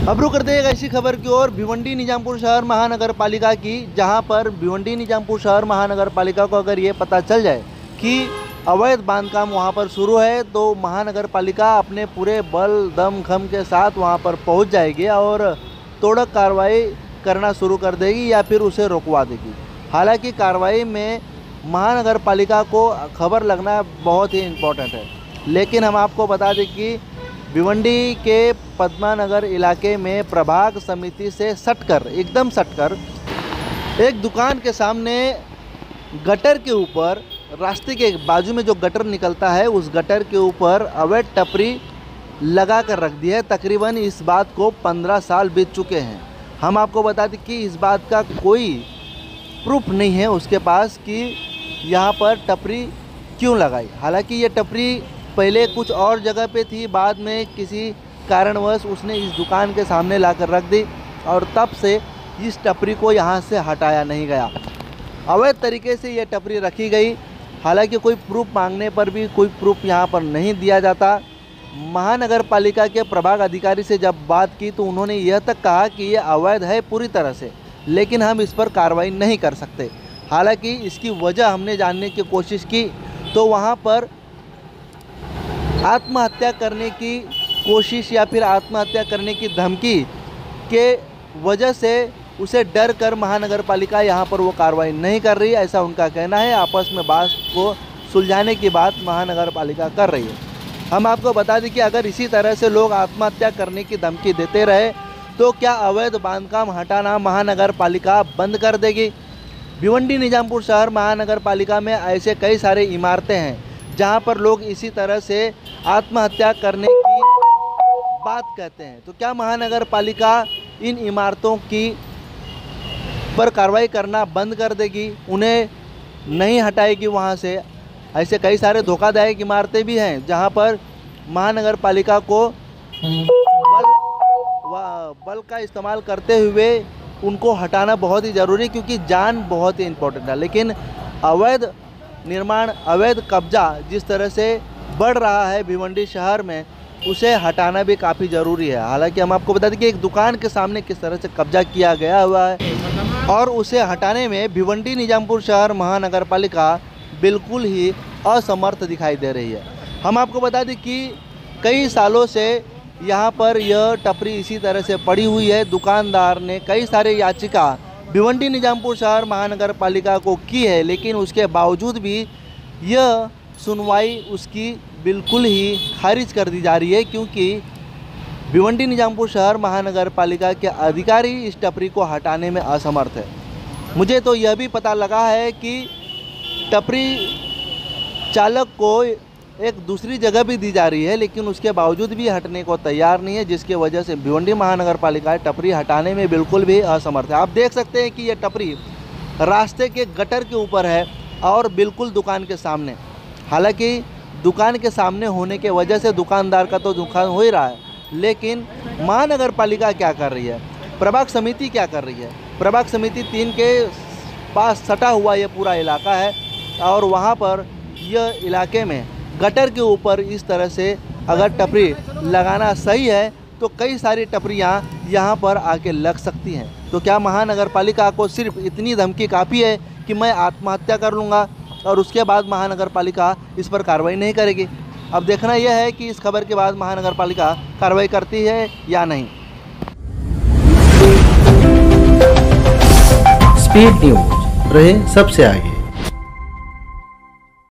अब रुक करते हैं एक ऐसी खबर की ओर भिवंडी निजामपुर शहर महानगर पालिका की, जहां पर भिवंडी निजामपुर शहर महानगर पालिका को अगर ये पता चल जाए कि अवैध बांधकाम वहां पर शुरू है तो महानगर पालिका अपने पूरे बल दम खम के साथ वहां पर पहुंच जाएगी और तोड़क कार्रवाई करना शुरू कर देगी या फिर उसे रोकवा देगी। हालांकि कार्रवाई में महानगर पालिका को खबर लगना बहुत ही इम्पोर्टेंट है, लेकिन हम आपको बता दें कि भिवंडी के पद्मानगर इलाके में प्रभाग समिति से एकदम सटकर एक दुकान के सामने गटर के ऊपर, रास्ते के बाजू में जो गटर निकलता है उस गटर के ऊपर अवैध टपरी लगा कर रख दी है। तकरीबन इस बात को 15 साल बीत चुके हैं। हम आपको बता दें कि इस बात का कोई प्रूफ नहीं है उसके पास कि यहाँ पर टपरी क्यों लगाई। हालांकि ये टपरी पहले कुछ और जगह पे थी, बाद में किसी कारणवश उसने इस दुकान के सामने लाकर रख दी और तब से इस टपरी को यहाँ से हटाया नहीं गया। अवैध तरीके से ये टपरी रखी गई। हालांकि कोई प्रूफ मांगने पर भी कोई प्रूफ यहाँ पर नहीं दिया जाता। महानगर पालिका के प्रभाग अधिकारी से जब बात की तो उन्होंने यह तक कहा कि ये अवैध है पूरी तरह से, लेकिन हम इस पर कार्रवाई नहीं कर सकते। हालांकि इसकी वजह हमने जानने की कोशिश की तो वहाँ पर आत्महत्या करने की कोशिश या फिर आत्महत्या करने की धमकी के वजह से उसे डर कर महानगर पालिका यहाँ पर वो कार्रवाई नहीं कर रही है, ऐसा उनका कहना है। आपस में बात को सुलझाने की बात महानगर पालिका कर रही है। हम आपको बता दें कि अगर इसी तरह से लोग आत्महत्या करने की धमकी देते रहे तो क्या अवैध बांधकाम हटाना महानगर पालिका बंद कर देगी। भिवंडी निजामपुर शहर महानगर पालिका में ऐसे कई सारे इमारतें हैं जहां पर लोग इसी तरह से आत्महत्या करने की बात कहते हैं। तो क्या महानगर पालिका इन इमारतों की पर कार्रवाई करना बंद कर देगी, उन्हें नहीं हटाएगी वहां से। ऐसे कई सारे धोखादायक इमारतें भी हैं जहां पर महानगर पालिका को बल का इस्तेमाल करते हुए उनको हटाना बहुत ही ज़रूरी है, क्योंकि जान बहुत ही इम्पोर्टेंट है। लेकिन अवैध निर्माण, अवैध कब्जा जिस तरह से बढ़ रहा है भिवंडी शहर में, उसे हटाना भी काफ़ी ज़रूरी है। हालांकि हम आपको बता दें कि एक दुकान के सामने किस तरह से कब्जा किया गया हुआ है और उसे हटाने में भिवंडी निजामपुर शहर महानगर पालिका बिल्कुल ही असमर्थ दिखाई दे रही है। हम आपको बता दें कि कई सालों से यहाँ पर यह टपरी इसी तरह से पड़ी हुई है। दुकानदार ने कई सारे याचिका भिवंडी निजामपुर शहर महानगर पालिका को की है, लेकिन उसके बावजूद भी यह सुनवाई उसकी बिल्कुल ही खारिज कर दी जा रही है, क्योंकि भिवंडी निजामपुर शहर महानगर पालिका के अधिकारी इस टपरी को हटाने में असमर्थ है। मुझे तो यह भी पता लगा है कि टपरी चालक को एक दूसरी जगह भी दी जा रही है, लेकिन उसके बावजूद भी हटने को तैयार नहीं है, जिसके वजह से भिवंडी महानगर पालिका टपरी हटाने में बिल्कुल भी असमर्थ है। आप देख सकते हैं कि यह टपरी रास्ते के गटर के ऊपर है और बिल्कुल दुकान के सामने। हालांकि दुकान के सामने होने के वजह से दुकानदार का तो नुकसान हो ही रहा है, लेकिन महानगर पालिका क्या कर रही है, प्रभाग समिति क्या कर रही है। प्रभाग समिति 3 के पास सटा हुआ ये पूरा इलाका है और वहाँ पर यह इलाके में गटर के ऊपर इस तरह से अगर टपरी लगाना सही है तो कई सारी टपरियाँ यहाँ पर आके लग सकती हैं। तो क्या महानगर पालिका को सिर्फ इतनी धमकी काफ़ी है कि मैं आत्महत्या कर लूँगा और उसके बाद महानगर पालिका इस पर कार्रवाई नहीं करेगी? अब देखना यह है कि इस खबर के बाद महानगर पालिका कार्रवाई करती है या नहीं। स्पीड न्यूज रहे सबसे आगे।